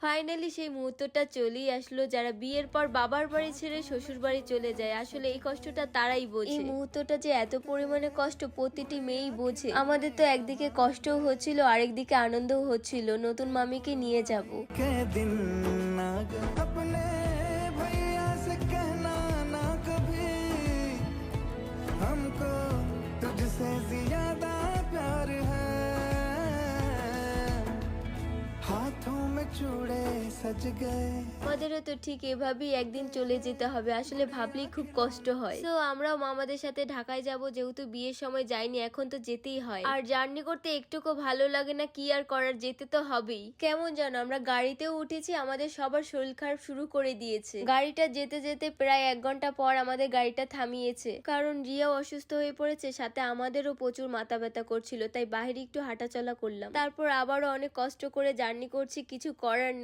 Finally সেই মুহূর্তটা চলেই আসলো, যারা বিয়ের পর বাবার বাড়ি ছেড়ে শ্বশুর বাড়ি চলে যায়। আসলে এই কষ্টটা তারাই বোঝে। এই মুহূর্তটা যে এত পরিমাণে কষ্ট প্রতিটি মেয়েই বোঝে। আমাদের তো একদিকে কষ্টও হচ্ছিল, আরেকদিকে আনন্দও হচ্ছিল, নতুন মামিকে নিয়ে যাব। আমাদেরও তো ঠিক এভাবেই একদিন চলে যেতে হবে। আসলে ভাবলেই খুব কষ্ট হয়। তো আমরাও মামাদের সাথে ঢাকায় যাব, যেহেতু বিয়ের সময় যাইনি, এখন তো যেতেই হয়। আর জার্নি করতে একটুকু ভালো লাগে না, কি আর করার, যেতে তো হবেই। কেমন জানো, আমরা গাড়িতেও উঠেছি, আমাদের সবার শরীর খারাপ শুরু করে দিয়েছে। গাড়িটা যেতে যেতে প্রায় 1 ঘন্টা পর আমাদের গাড়িটা থামিয়েছে, কারণ রিয়াও অসুস্থ হয়ে পড়েছে, সাথে আমাদেরও প্রচুর মাথা ব্যথা করছিল, তাই বাইরে একটু হাঁটাচলা করলাম। তারপর আবারও অনেক কষ্ট করে জার্নি করছি, কিছু করার নেই।